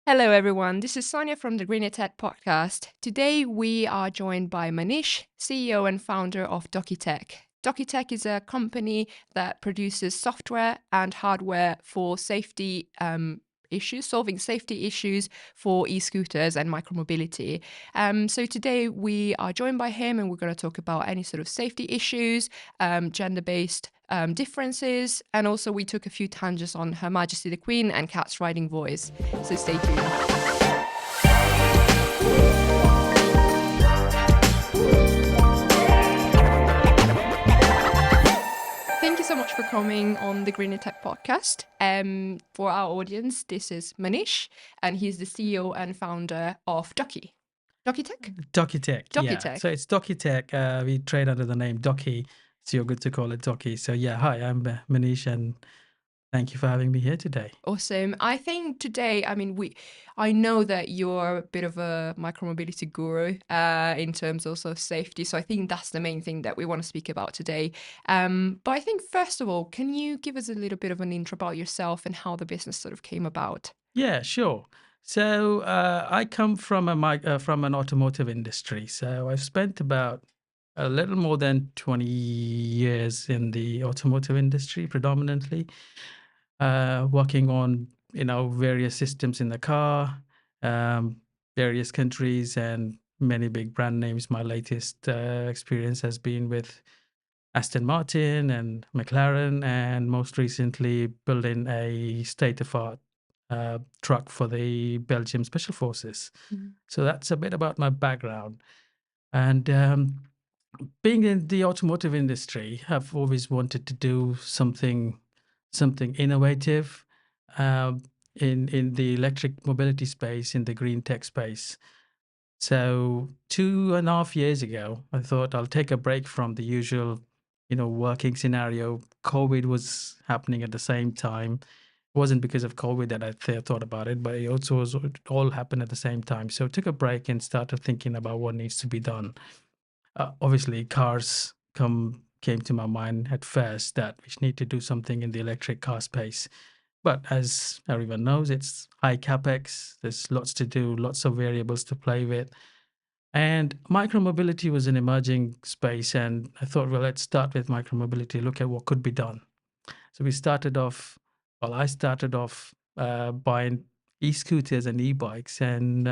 Hello, everyone. This is Sonia from the Greener Tech podcast. Today, we are joined by Manish, CEO and founder of Doki Tech. Doki Tech is a company that produces software and hardware for safety issues, solving safety issues for e-scooters and micromobility. So today, we are joined by him, and we're going to talk about any sort of safety issues, gender-based differences, and also we took a few tangents on Her Majesty the Queen and cats riding voice. So stay tuned. Thank you so much for coming on the Greener Tech podcast. For our audience, this is Manish, and he's the CEO and founder of Doki. Doki Tech? Doki Tech. Doki yeah. Tech. So it's Doki Tech. We trade under the name Doki. So you're good to call it Doki. So yeah, hi, I'm Manish, and thank you for having me here today. Awesome. I think today, I know that you're a bit of a micromobility guru in terms also of safety. So I think that's the main thing that we want to speak about today. But I think first of all, can you give us a little bit of an intro about yourself and how the business sort of came about? Yeah, sure. So I come from from an automotive industry. So I've spent about a little more than 20 years in the automotive industry, predominantly working on various systems in the car, various countries, and many big brand names. My latest experience has been with Aston Martin and McLaren, and most recently building a state-of-art truck for the Belgium Special Forces. So that's a bit about my background. And being in the automotive industry, I've always wanted to do something innovative in the electric mobility space, in the green tech space. So 2.5 years ago, I thought I'll take a break from the usual, working scenario. COVID was happening at the same time. It wasn't because of COVID that I thought about it, but it all happened at the same time. So I took a break and started thinking about what needs to be done. Obviously, cars came to my mind at first, that we need to do something in the electric car space. But as everyone knows, it's high capex. There's lots to do, lots of variables to play with. And micromobility was an emerging space. And I thought, well, let's start with micromobility, look at what could be done. So I started off buying e-scooters and e-bikes and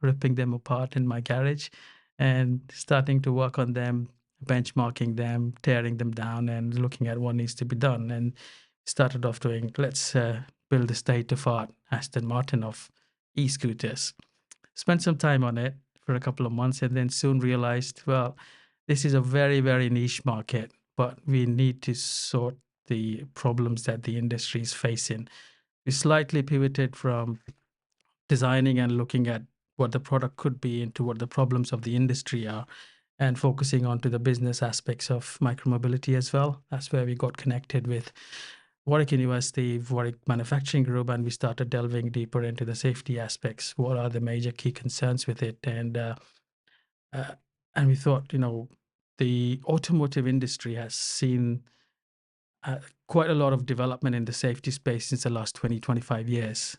ripping them apart in my garage and starting to work on them, benchmarking them, tearing them down, and looking at what needs to be done. And started off doing, let's build a state-of-art Aston Martin of e-scooters. Spent some time on it for a couple of months, and then soon realized, well, this is a very, very niche market, but we need to sort the problems that the industry is facing. We slightly pivoted from designing and looking at what the product could be into what the problems of the industry are, and focusing on to the business aspects of micromobility as well. That's where we got connected with Warwick University, Warwick Manufacturing Group, and we started delving deeper into the safety aspects. What are the major key concerns with it? And we thought, the automotive industry has seen quite a lot of development in the safety space since the last 20, 25 years.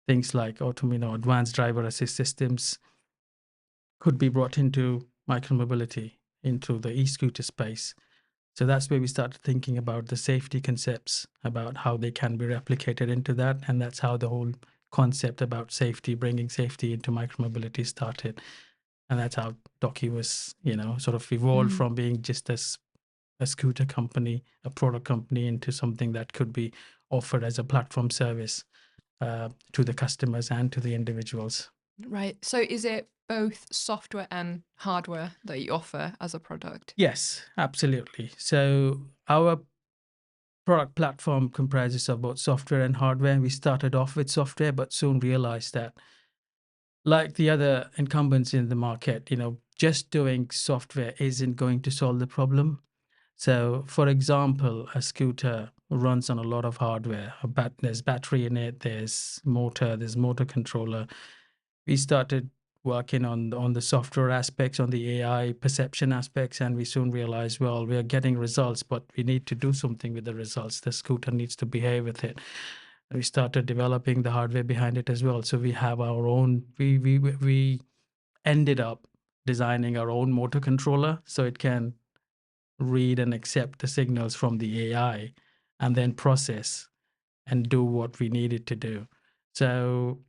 Things like advanced driver assist systems could be brought into micromobility, into the e-scooter space. So that's where we started thinking about the safety concepts, about how they can be replicated into that. And that's how the whole concept about safety, bringing safety into micromobility started. And that's how Doki was, sort of evolved from being just a scooter company, a product company, into something that could be offered as a platform service to the customers and to the individuals. Right. So is it both software and hardware that you offer as a product? Yes, absolutely. So our product platform comprises of both software and hardware. We started off with software, but soon realized that, like the other incumbents in the market, just doing software isn't going to solve the problem. So, for example, a scooter runs on a lot of hardware. There's battery in it, there's motor controller. We started working on the software aspects, on the AI perception aspects, and we soon realized, well, we are getting results, but we need to do something with the results. The scooter needs to behave with it. We started developing the hardware behind it as well. So we have our own. We ended up designing our own motor controller, so it can read and accept the signals from the AI, and then process and do what we need it to do. So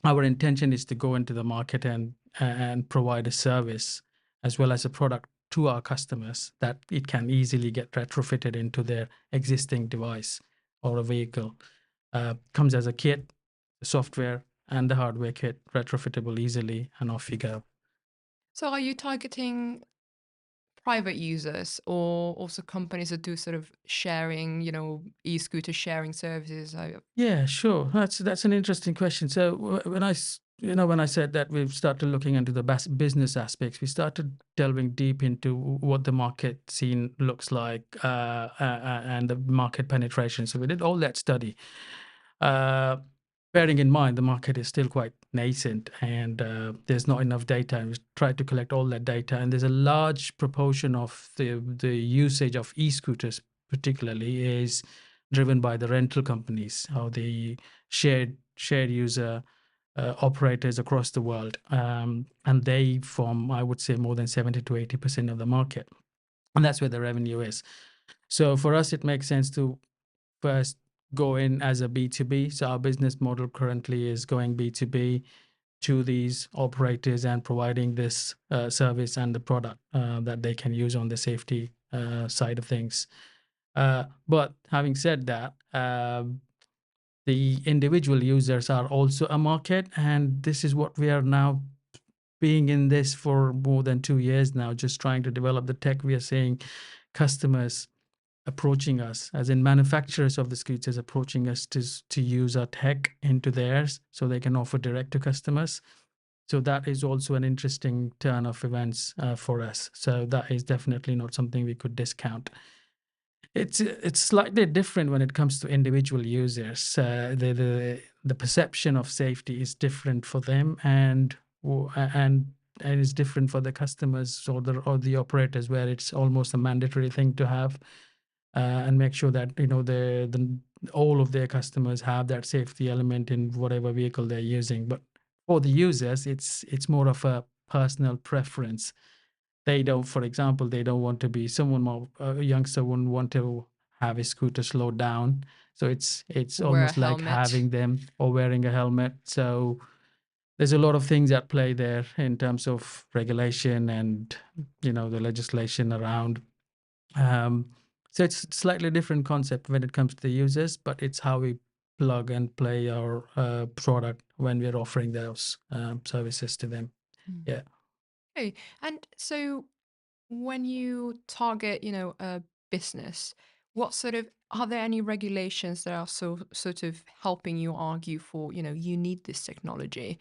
our intention is to go into the market and provide a service as well as a product to our customers that it can easily get retrofitted into their existing device or a vehicle. Comes as a kit, the software and the hardware kit, retrofittable easily, and off you go. So are you targeting private users or also companies that do sort of sharing, e-scooter sharing services? Yeah, sure. That's an interesting question. So when I said that we've started looking into the business aspects, we started delving deep into what the market scene looks like, and the market penetration. So we did all that study. Uh, Bearing in mind the market is still quite nascent, and there's not enough data, and we tried to collect all that data, and there's a large proportion of the usage of e-scooters particularly is driven by the rental companies or the shared user operators across the world, and they form, I would say, more than 70 to 80% of the market, and that's where the revenue is. So for us it makes sense to first go in as a B2B. So our business model currently is going B2B to these operators and providing this service and the product that they can use on the safety side of things. But having said that, the individual users are also a market, and this is what we are now being in this for more than 2 years now, just trying to develop the tech. We are seeing customers approaching us, as in manufacturers of the scooters approaching us to use our tech into theirs so they can offer direct to customers. So that is also an interesting turn of events for us. So that is definitely not something we could discount. It's slightly different when it comes to individual users. The perception of safety is different for them, and it's different for the customers or the operators, where it's almost a mandatory thing to have, and make sure that the all of their customers have that safety element in whatever vehicle they're using. But for the users, it's more of a personal preference. They don't, for example, they don't want to be someone more, a youngster wouldn't want to have his scooter slowed down. So it's Wear a almost like helmet. having them or wearing a helmet. So there's a lot of things at play there in terms of regulation and the legislation around. Um, so it's a slightly different concept when it comes to the users, but it's how we plug and play our product when we're offering those services to them. Mm. Yeah. Okay. And so when you target, a business, what sort of are there any regulations that are sort of helping you argue for, you need this technology,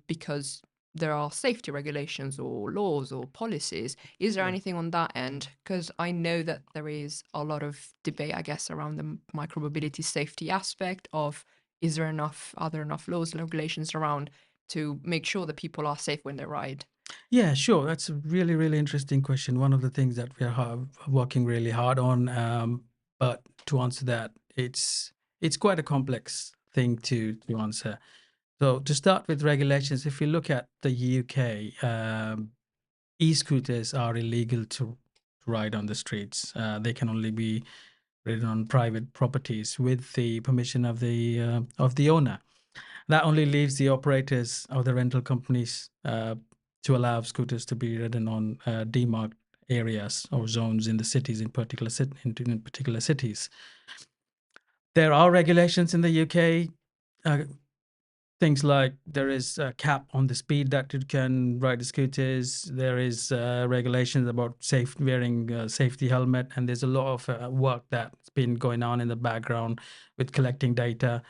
because there are safety regulations or laws or policies? Is there Yeah. anything on that end? Because I know that there is a lot of debate, I guess, around the micromobility safety aspect of are there enough laws and regulations around to make sure that people are safe when they ride? Yeah, sure. That's a really, really interesting question. One of the things that we're working really hard on. But to answer that, it's quite a complex thing to answer. So to start with regulations, if you look at the UK, e-scooters are illegal to ride on the streets. They can only be ridden on private properties with the permission of the owner. That only leaves the operators or the rental companies to allow scooters to be ridden on demarked areas or zones in the cities, in particular cities. There are regulations in the UK. Things like there is a cap on the speed that you can ride the scooters. There is regulations about wearing a safety helmet, and there's a lot of work that's been going on in the background with collecting data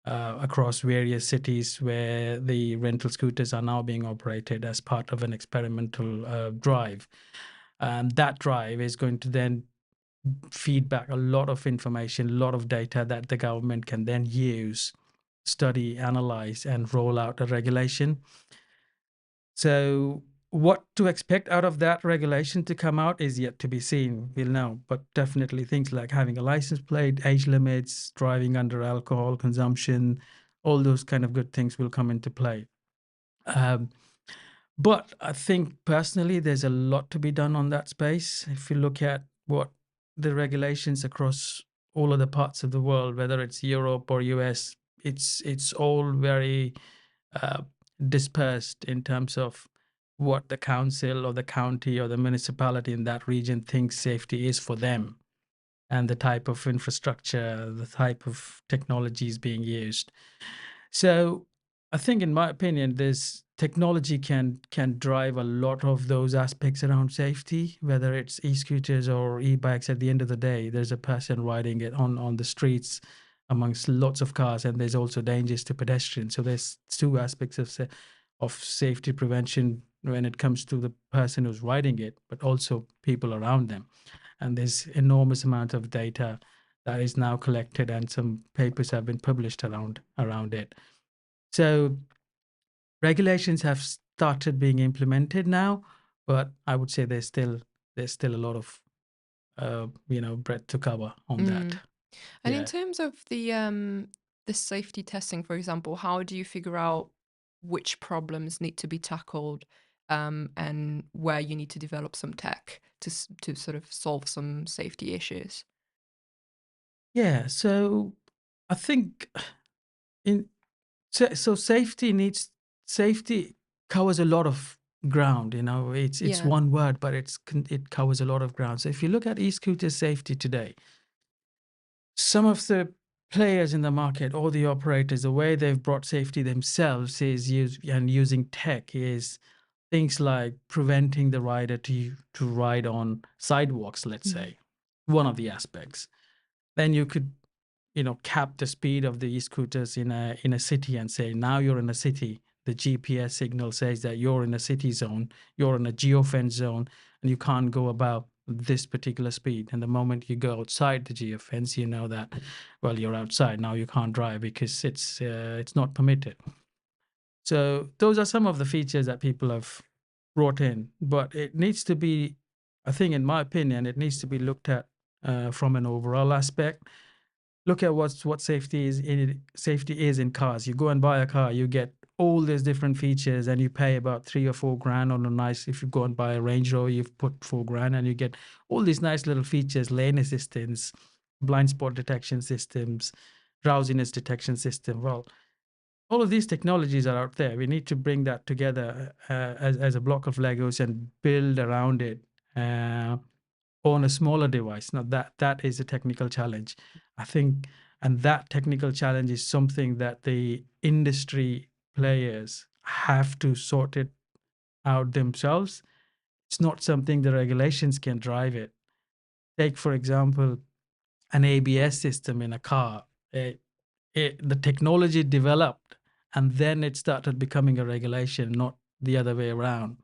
across various cities where the rental scooters are now being operated as part of an experimental drive. That drive is going to then feed back a lot of information, a lot of data that the government can then use, study, analyze, and roll out a regulation. So what to expect out of that regulation to come out is yet to be seen. We'll know, but definitely things like having a license plate, age limits, driving under alcohol consumption, all those kind of good things will come into play. Um, but I think personally, there's a lot to be done on that space. If you look at what the regulations across all other parts of the world, whether it's Europe or US, it's all very uh, dispersed in terms of what the council or the county or the municipality in that region thinks safety is for them, and the type of infrastructure, the type of technologies being used. So I think, in my opinion, this technology can drive a lot of those aspects around safety, whether it's e-scooters or e-bikes. At the end of the day, there's a person riding it on the streets amongst lots of cars, and there's also dangers to pedestrians. So there's two aspects of safety prevention when it comes to the person who's riding it, but also people around them. And there's enormous amount of data that is now collected, and some papers have been published around it. So regulations have started being implemented now, but I would say there's still a lot of breadth to cover on that. Mm. And in Yeah. terms of the safety testing, for example, how do you figure out which problems need to be tackled, and where you need to develop some tech to sort of solve some safety issues? Yeah. So I think in so safety covers a lot of ground. It's Yeah. one word, but it covers a lot of ground. So if you look at e-scooter safety today, some of the players in the market or the operators, the way they've brought safety themselves using tech is things like preventing the rider to ride on sidewalks, let's Mm. say, one of the aspects. Then you could cap the speed of the e-scooters in a city and say, now you're in a city. The GPS signal says that you're in a city zone, you're in a geofence zone, and you can't go above this particular speed. And the moment you go outside the geofence, you know that, well, you're outside now. You can't drive because it's not permitted. So those are some of the features that people have brought in, but it needs to be, I think, in my opinion, it needs to be looked at from an overall aspect. Look at what safety is in cars. You go and buy a car, you get all these different features, and you pay about 3 or 4 grand on a nice. If you go and buy a Range Rover, you've put 4 grand, and you get all these nice little features: lane assistance, blind spot detection systems, drowsiness detection system. Well, all of these technologies are out there. We need to bring that together as a block of Legos and build around it uh, on a smaller device. Now that is a technical challenge, I think, and that technical challenge is something that the industry players have to sort it out themselves. It's not something the regulations can drive it. Take, for example, an ABS system in a car. The technology developed and then it started becoming a regulation, not the other way around.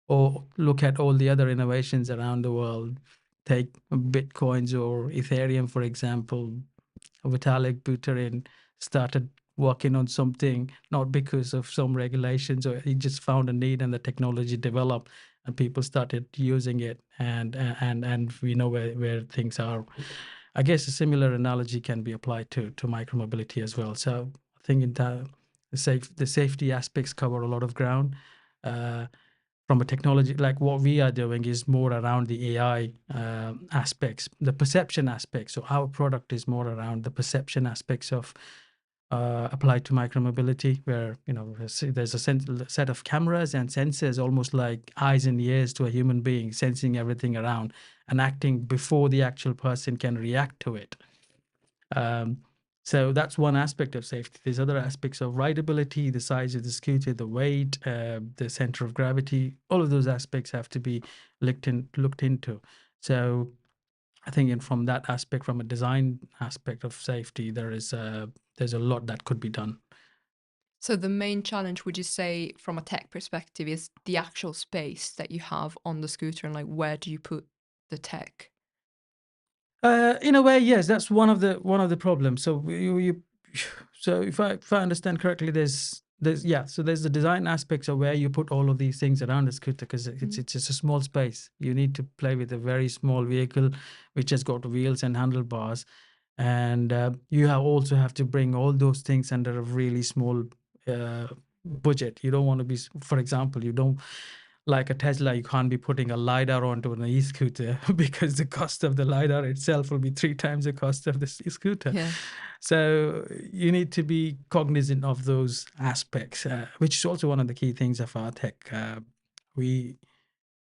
Or look at all the other innovations around the world. Take Bitcoins or Ethereum, for example. Vitalik Buterin started working on something not because of some regulations, or he just found a need and the technology developed and people started using it, and we know where things are. I guess a similar analogy can be applied to micromobility as well. So I think the safety aspects cover a lot of ground. Uh, from a technology, like what we are doing is more around the AI aspects, the perception aspects. So our product is more around the perception aspects of applied to micromobility, where there's a set of cameras and sensors, almost like eyes and ears to a human being, sensing everything around and acting before the actual person can react to it. Um, so that's one aspect of safety. There's other aspects of rideability, the size of the scooter, the weight, the center of gravity. All of those aspects have to be looked into. So I think from that aspect, from a design aspect of safety, there's a lot that could be done. So the main challenge, would you say, from a tech perspective, is the actual space that you have on the scooter, and like where do you put the tech? In a way, yes, that's one of the problems. So so if I understand correctly, so there's the design aspects of where you put all of these things around the scooter, because Mm. it's just a small space. You need to play with a very small vehicle which has got wheels and handlebars, and you also have to bring all those things under a really small uh, budget. You don't want to be, for example, you don't, like a Tesla, you can't be putting a LiDAR onto an e-scooter because the cost of the LiDAR itself will be 3 times the cost of the scooter. Yeah. So you need to be cognizant of those aspects, which is also one of the key things of our tech. We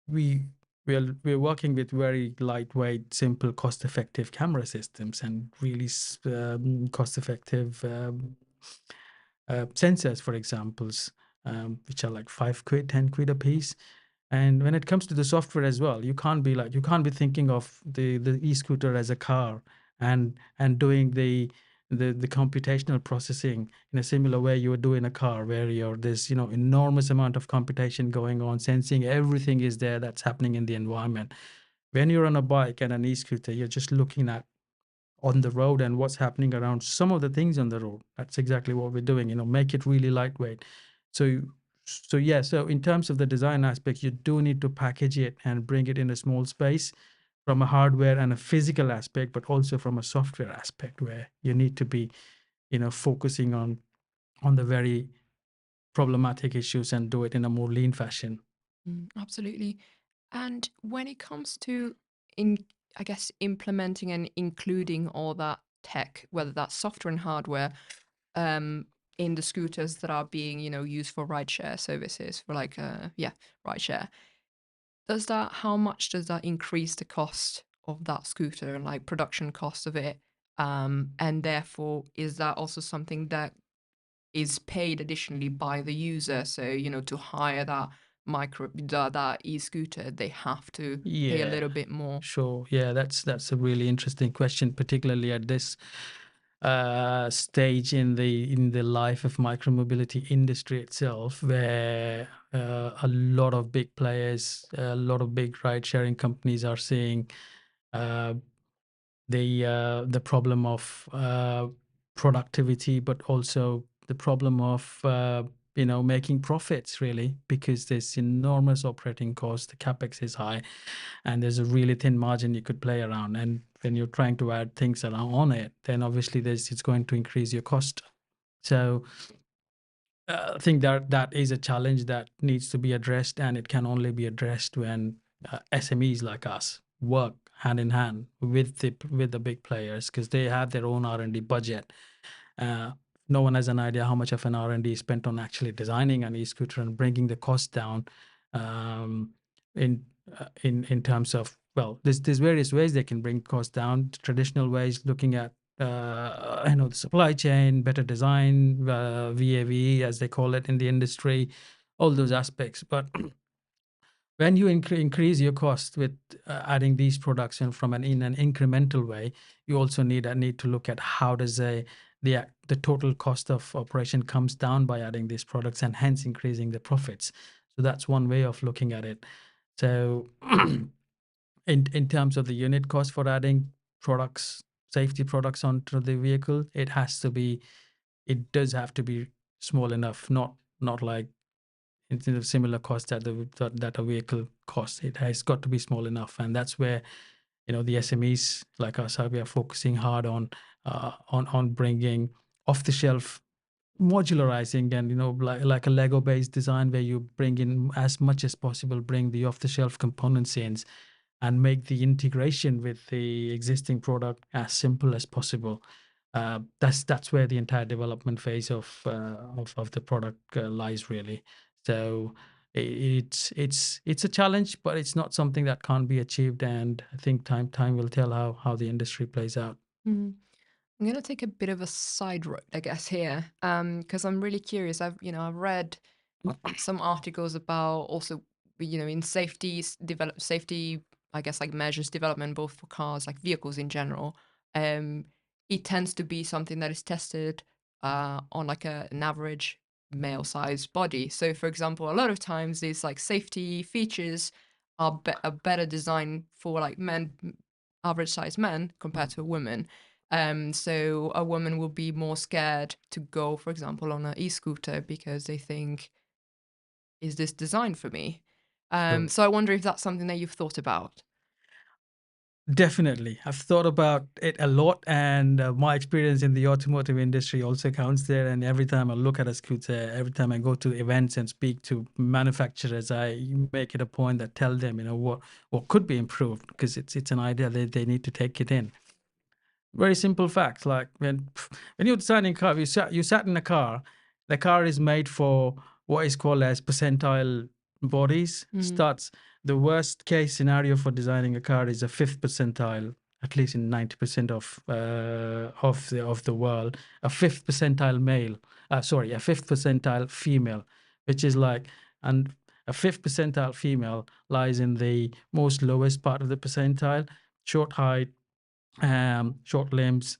we we're working with very lightweight, simple, cost-effective camera systems and really cost-effective sensors, for examples, which are like 5 quid, 10 quid a piece. And when it comes to the software as well, you can't be thinking of the e-scooter as a car and doing the computational processing in a similar way you would do in a car, where there's enormous amount of computation going on, sensing everything is there that's happening in the environment. When you're on a bike and an e-scooter, you're just looking at on the road and what's happening around some of the things on the road. That's exactly what we're doing, make it really lightweight. So in terms of the design aspect, you do need to package it and bring it in a small space from a hardware and a physical aspect, but also from a software aspect, where you need to be focusing on the very problematic issues and do it in a more lean fashion. Absolutely. And when it comes to, in I guess, implementing and including all that tech, whether that's software and hardware, um, in the scooters that are being, used for rideshare services, for like, rideshare, how much does that increase the cost of that scooter and like production cost of it? And therefore, is that also something that is paid additionally by the user? So, to hire that e-scooter, they have to pay a Yeah, little bit more. sure. Yeah, that's a really interesting question, particularly at this stage in the life of micromobility industry itself, where a lot of big players, a lot of big ride sharing companies are seeing uh, the problem of productivity, but also the problem of making profits, really, because there's enormous operating cost, the capex is high, and there's a really thin margin you could play around. And when you're trying to add things around on it, then obviously it's going to increase your cost. So I think that is a challenge that needs to be addressed, and it can only be addressed when SMEs like us work hand in hand with the big players, because they have their own R&D budget. Uh, no one has an idea how much of an R&D is spent on actually designing an e-scooter and bringing the cost down. Um, in terms of, well, there's various ways they can bring costs down. Traditional ways, looking at the supply chain, better design, VAVE as they call it in the industry, all those aspects. But when you increase your cost with adding these products in an incremental way, you also need to look at how does the total cost of operation comes down by adding these products, and hence increasing the profits. So that's one way of looking at it. So in terms of the unit cost for adding products, safety products onto the vehicle, it does have to be small enough, not like it's a similar cost that a vehicle costs. It has got to be small enough, and that's where the SMEs like us we are focusing hard on bringing off the shelf modularizing, and like a Lego based design, where you bring in as much as possible, bring the off the shelf components in, and make the integration with the existing product as simple as possible. That's where the entire development phase of the product lies, really. So it's a challenge, but it's not something that can't be achieved. And I think time will tell how the industry plays out. Mm. I'm gonna take a bit of a side road, I guess, here, because I'm really curious. I've read some articles about also, in safety, I guess, like measures development, both for cars, like vehicles in general. Um, it tends to be something that is tested on like an average male-sized body. So, for example, a lot of times these like safety features are better designed for like average-sized men compared to a woman. So a woman will be more scared to go, for example, on an e-scooter because they think, is this designed for me? Sure. So I wonder if that's something that you've thought about. Definitely. I've thought about it a lot, and my experience in the automotive industry also counts there. And every time I look at a scooter, every time I go to events and speak to manufacturers, I make it a point that tell them, what could be improved, because it's an idea that they need to take it in. Very simple facts, like when you're designing a car, you sat in a car. The car is made for what is called as percentile bodies. Mm. Starts The worst case scenario for designing a car is a fifth percentile, at least in 90% of the world. A fifth percentile male, a fifth percentile female, which is like, and a fifth percentile female lies in the most lowest part of the percentile, short height, short limbs.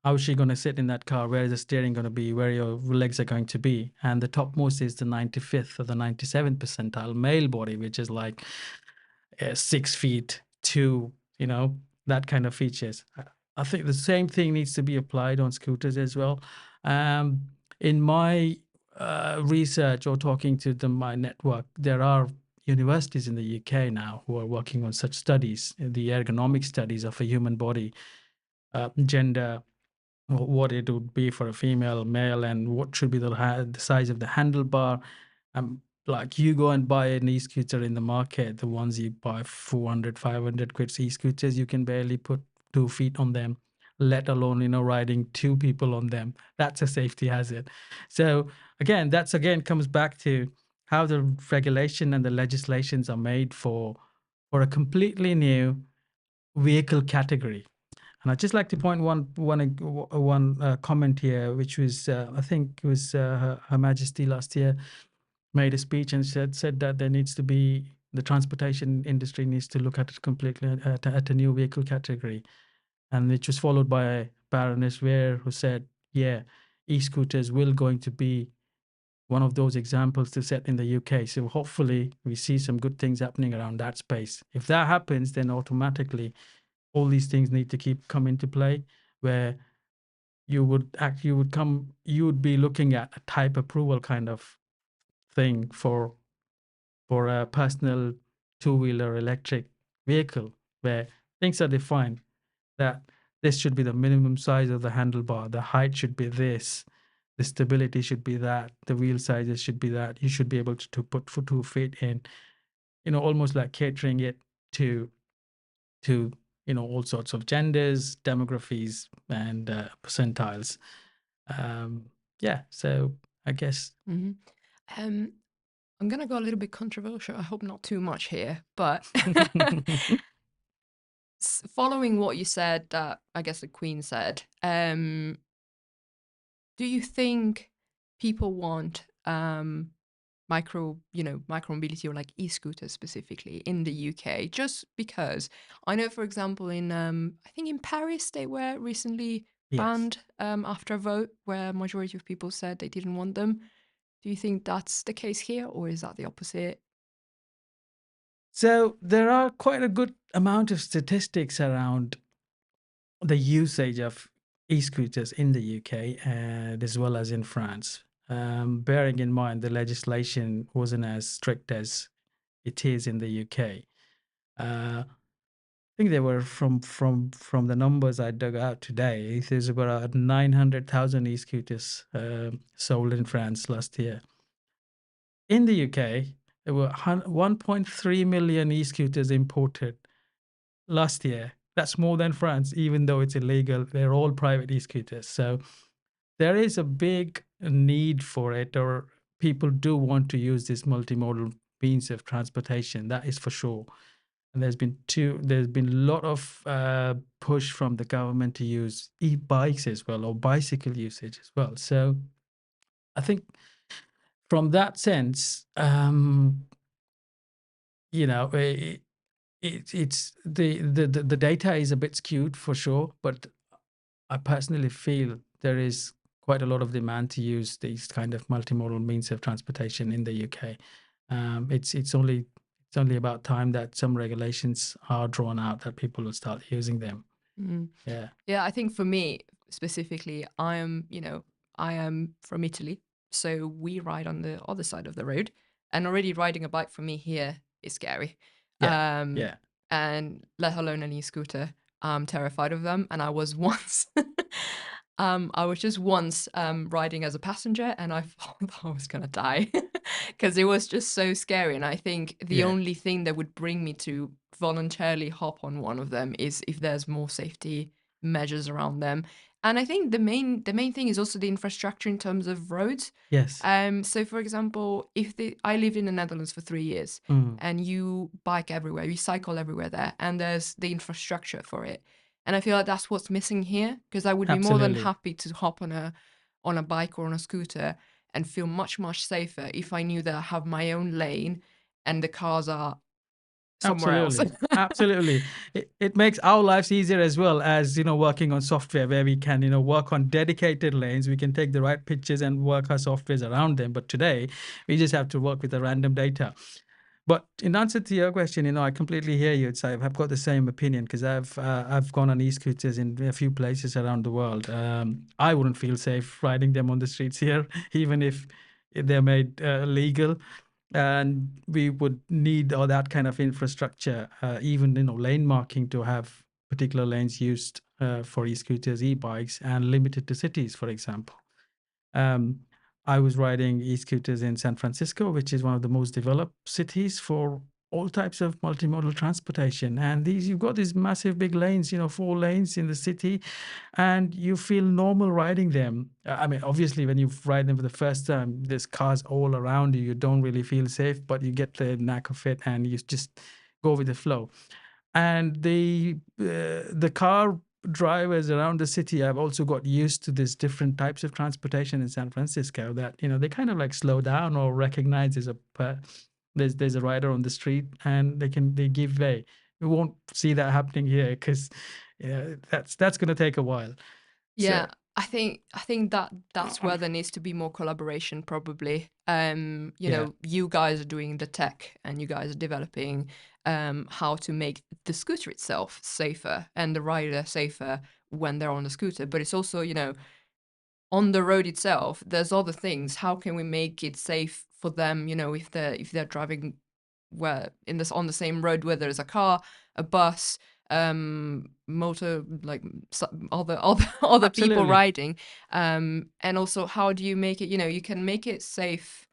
How is she going to sit in that car? Where is the steering going to be? Where your legs are going to be? And the topmost is the 95th or the 97th percentile male body, which is like 6 feet two, that kind of features. I think the same thing needs to be applied on scooters as well. Um, in my research or talking to my network, there are universities in the UK now who are working on such studies, the ergonomic studies of a human body, gender, what it would be for a female, male, and what should be the size of the handlebar. Like you go and buy an e-scooter in the market, the ones you buy 400, 500 quid e-scooters, you can barely put 2 feet on them, let alone, riding two people on them. That's a safety hazard. So again, comes back to how the regulation and the legislations are made for a completely new vehicle category. And I'd just like to point one comment here, which was, I think it was Her Majesty last year made a speech and said that the transportation industry needs to look at it completely at a new vehicle category, and which was followed by Baroness Ware, who said, "Yeah, e-scooters will going to be one of those examples to set in the UK. So hopefully we see some good things happening around that space. If that happens, then automatically all these things need to keep come into play, where you would be looking at a type approval kind of thing for a personal two-wheeler electric vehicle, where things are defined that this should be the minimum size of the handlebar, the height should be this, the stability should be that, the wheel sizes should be that. You should be able to put for 2 feet in, almost like catering it to all sorts of genders, demographies, and percentiles. Yeah, so I guess. Hmm. Um, I'm going to go a little bit controversial. I hope not too much here, but following what you said, that I guess the Queen said, do you think people want micromobility or like e-scooters specifically in the UK? Just because I know, for example, in I think in Paris they were recently Yes. banned after a vote where a majority of people said they didn't want them. Do you think that's the case here, or is that the opposite? So there are quite a good amount of statistics around the usage of e-scooters in the UK and as well as in France. Bearing in mind the legislation wasn't as strict as it is in the UK. I think there were from the numbers I dug out today. There's about 900,000 e-scooters sold in France last year. In the UK, there were 1.3 million e-scooters imported last year. That's more than France, even though it's illegal. They're all private e-scooters. So there is a big need for it, or people do want to use this multimodal means of transportation. That is for sure. And there's been a lot of push from the government to use e-bikes as well, or bicycle usage as well. So I think from that sense, you know, it's the data is a bit skewed for sure, but I personally feel there is quite a lot of demand to use these kind of multimodal means of transportation in the UK. It's only about time that some regulations are drawn out that people will start using them. Mm. Yeah. Yeah, I think for me specifically, I am from Italy, so we ride on the other side of the road, and already riding a bike for me here is scary. Yeah. Um, Yeah. and let alone an e-scooter, I'm terrified of them. And I was once, I was just once riding as a passenger, and I thought I was gonna die because it was just so scary. And I think the Yeah. only thing that would bring me to voluntarily hop on one of them is if there's more safety measures around them. And I think the main thing is also the infrastructure in terms of roads. Yes. So for example, I lived in the Netherlands for 3 years, Mm. and you bike everywhere, you cycle everywhere there, and there's the infrastructure for it. And I feel like that's what's missing here, because I would be more than Absolutely. happy to hop on a bike or on a scooter and feel much, much safer if I knew that I have my own lane and the cars are somewhere else. Absolutely. Absolutely. It makes our lives easier as well as, working on software where we can, work on dedicated lanes. We can take the right pictures and work our softwares around them. But today, we just have to work with the random data. But in answer to your question, I completely hear you. I've got the same opinion because I've gone on e-scooters in a few places around the world. I wouldn't feel safe riding them on the streets here, even if they're made legal. And we would need all that kind of infrastructure, even lane marking to have particular lanes used for e-scooters, e-bikes, and limited to cities, for example. Um, I was riding e-scooters in San Francisco, which is one of the most developed cities for all types of multimodal transportation. And you've got these massive big lanes, 4 lanes in the city, and you feel normal riding them. I mean, obviously, when you ride them for the first time, there's cars all around you. You don't really feel safe, but you get the knack of it, and you just go with the flow. And the car drivers around the city have also got used to this different types of transportation in San Francisco, that they kind of like slow down or recognize there's a rider on the street, and they give way. We won't see that happening here because that's going to take a while. Yeah, So I think that's where there needs to be more collaboration probably. yeah, You guys are doing the tech, and you guys are developing how to make the scooter itself safer and the rider safer when they're on the scooter. But it's also, on the road itself, there's other things. How can we make it safe for them, if they're driving where in this on the same road where there's a car, a bus, motor, like other people absolutely. riding, and also how do you make it? You can make it safe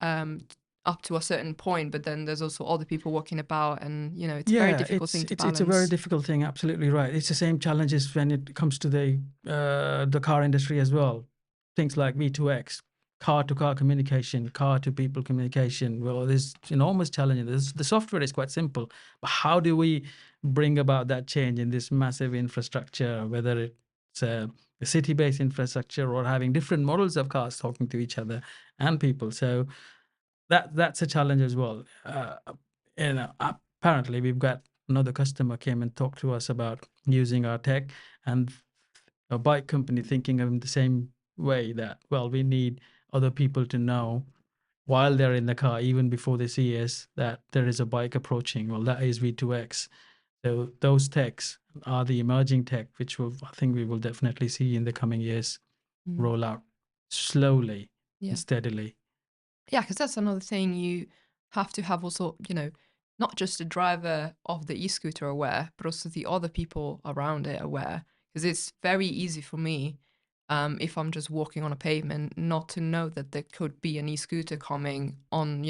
um, up to a certain point, but then there's also other people walking about, and it's a very Yeah, difficult it's thing to it's it's a very balance. difficult thing. Absolutely right. It's the same challenges when it comes to the car industry as well. Things like V2X, car to car communication, car to people communication. Well, there's enormous challenges. The software is quite simple, but how do we bring about that change in this massive infrastructure, whether it's a city-based infrastructure or having different models of cars talking to each other and people? So that's a challenge as well. Apparently, we've got another customer came and talked to us about using our tech, and a bike company thinking of the same way, that well, we need other people to know while they're in the car, even before they see us, that there is a bike approaching. Well, that is V2X. So those techs are the emerging tech, which I think we will definitely see in the coming years Mm. roll out slowly and Yeah. steadily. Yeah, because that's another thing. You have to have also, not just the driver of the e-scooter aware, but also the other people around it aware. Because it's very easy for me, if I'm just walking on a pavement, not to know that there could be an e-scooter coming on,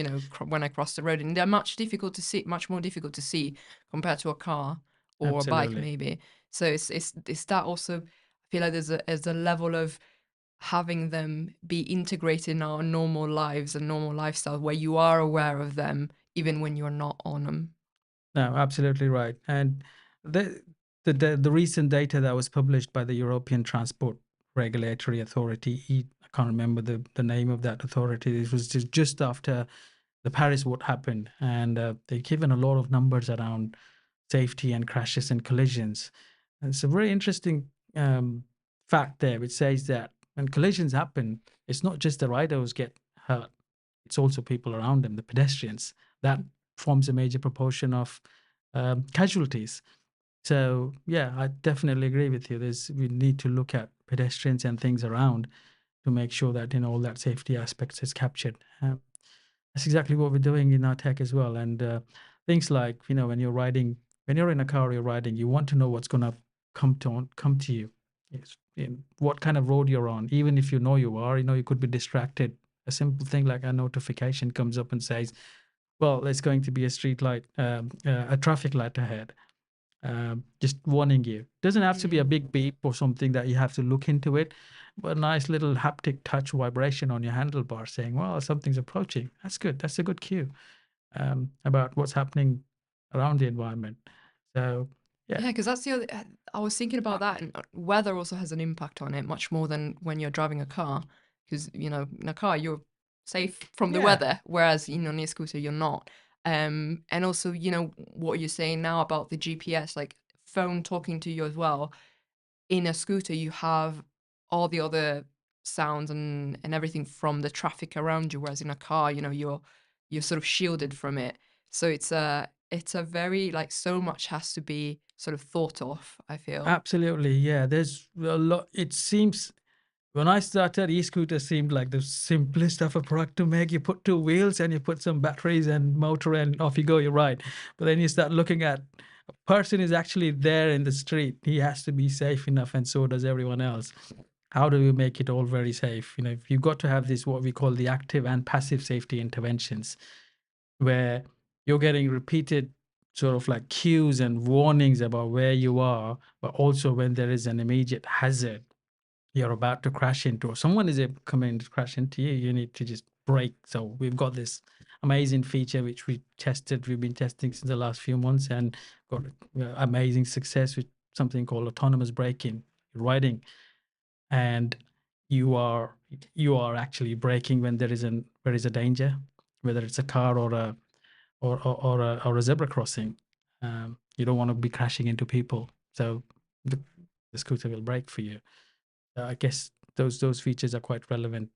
when I cross the road. And they're much more difficult to see compared to a car or a bike, Absolutely. maybe. So it's that also. I feel like there's a level of having them be integrated in our normal lives and normal lifestyle where you are aware of them even when you're not on them. No, absolutely right. And the the recent data that was published by the European Transport Regulatory Authority, I can't remember the name of that authority. It was just after the Paris what happened, and they've given a lot of numbers around safety and crashes and collisions. And it's a very interesting fact there, which says that when collisions happen, it's not just the riders get hurt; it's also people around them, the pedestrians. That forms a major proportion of casualties. So yeah, I definitely agree with you. We need to look at pedestrians and things around to make sure that all that safety aspects is captured. That's exactly what we're doing in our tech as well. And things like when you're riding, when you're in a car, you're riding, you want to know what's gonna come to you. Yes, in what kind of road you're on, even if you know you are, you could be distracted. A simple thing like a notification comes up and says, "Well, there's going to be a street light, a traffic light ahead." Just warning you. Doesn't have to be a Mm. big beep or something that you have to look into it, but a nice little haptic touch vibration on your handlebar saying, "Well, something's approaching." That's good. That's a good cue about what's happening around the environment. So, yeah, Yeah, because that's the other. I was thinking about that, and weather also has an impact on it much more than when you're driving a car. Because in a car you're safe from the yeah, weather, whereas on a scooter you're not. And also what you're saying now about the GPS, like phone talking to you as well. In a scooter, you have all the other sounds and everything from the traffic around you, whereas in a car, you're sort of shielded from it. So it's a very like so much has to be sort of thought of, I feel. absolutely. Yeah, there's a lot. It seems when I started, e-scooter seemed like the simplest of a product to make. You put two wheels and you put some batteries and motor and off you go, you ride. But then you start looking at a person is actually there in the street. He has to be safe enough, and so does everyone else. How do we make it all very safe? You've got to have this, what we call the active and passive safety interventions, where you're getting repeated sort of like cues and warnings about where you are, but also when there is an immediate hazard you're about to crash into, or someone is coming to crash into you, you need to just brake. So we've got this amazing feature which we've been testing since the last few months and got amazing success with something called autonomous braking. You're riding and you are actually braking when there is a danger, whether it's a car or a zebra crossing. You don't want to be crashing into people, so the, the scooter will brake for you. I guess those features are quite relevant.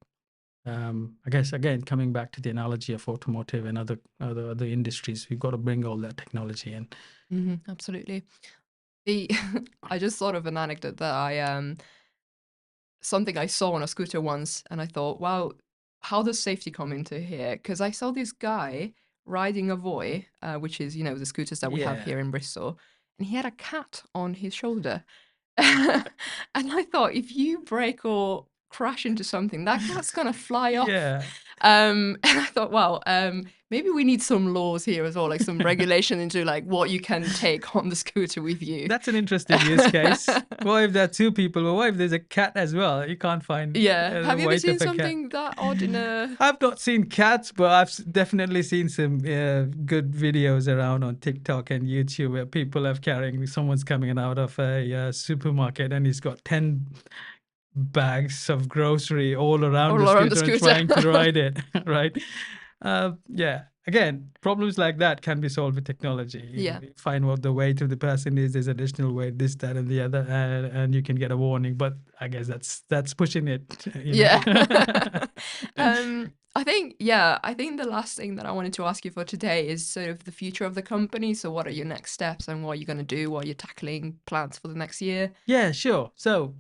I guess again, coming back to the analogy of automotive and other industries, we've got to bring all that technology in. Absolutely. The I just thought of an anecdote that I something I saw on a scooter once, and I thought, wow, how does safety come into here? Because I saw this guy riding a Voi, which is, the scooters that we have Yeah, here in Bristol, and he had a cat on his shoulder. And I thought, if you break or crash into something, that cat's gonna fly off. yeah. And I thought, wow, maybe we need some laws here as well, like some regulation into like what you can take on the scooter with you. That's an interesting use case. What if there are two people? But what if there's a cat as well? You can't find Yeah. the Have you ever weight seen of a cat. something that odd in a I've not seen cats, but I've definitely seen some good videos around on TikTok and YouTube where people are carrying, someone's coming out of a supermarket and he's got 10 bags of grocery all around the all around the scooter and scooter? trying to ride it, right? Yeah. Again, problems like that can be solved with technology. Yeah. You find what the weight of the person is. There's additional weight, this, that, and the other, and you can get a warning. But I guess that's pushing it. Yeah. I think the last thing that I wanted to ask you for today is sort of the future of the company. So what are your next steps and what are you going to do? What are you tackling plans for the next year? Yeah, sure. So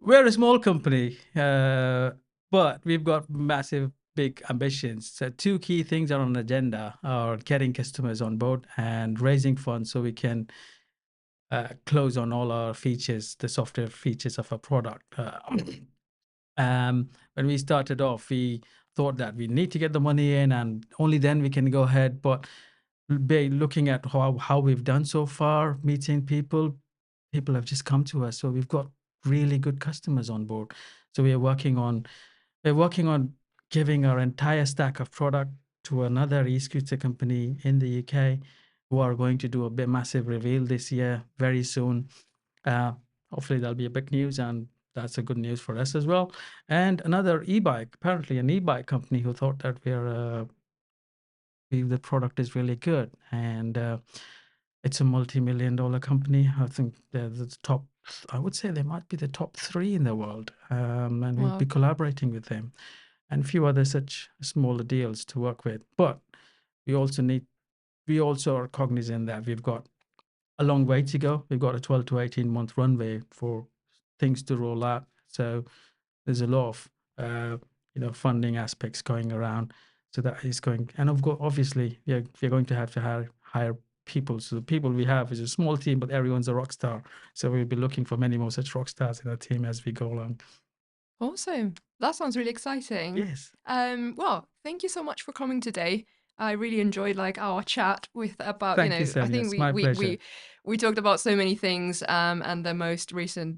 we're a small company, but we've got massive, big ambitions. So two key things are on the agenda are getting customers on board and raising funds so we can close on all our features, the software features of our product. When we started off, we thought that we need to get the money in and only then we can go ahead. But by looking at how we've done so far, meeting people have just come to us. So we've got really good customers on board. So we're working on giving our entire stack of product to another e-scooter company in the UK who are going to do a big massive reveal this year very soon. Uh, Hopefully that'll be a big news and that's a good news for us as well. And another e-bike, apparently an e-bike company who thought that the product is really good and it's a multi-million-dollar company. I think they're the top. I would say they might be the top three in the world, and we'll be Wow. collaborating with them and a few other such smaller deals to work with. But we also are cognizant that we've got a long way to go. We've got a 12 to 18-month runway for things to roll out. So there's a lot of funding aspects going around. So that is going, and obviously, we're going to have to hire people. So the people we have is a small team, but everyone's a rock star. So we'll be looking for many more such rock stars in our team as we go along. Awesome. That sounds really exciting. Yes. Well, thank you so much for coming today. I really enjoyed like our chat about, Thank you, Sam. I think Yes, my pleasure. we talked about so many things, and the most recent,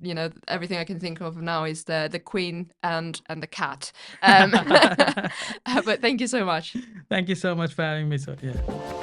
everything I can think of now is the queen and the cat. But thank you so much. Thank you so much for having me. So, yeah.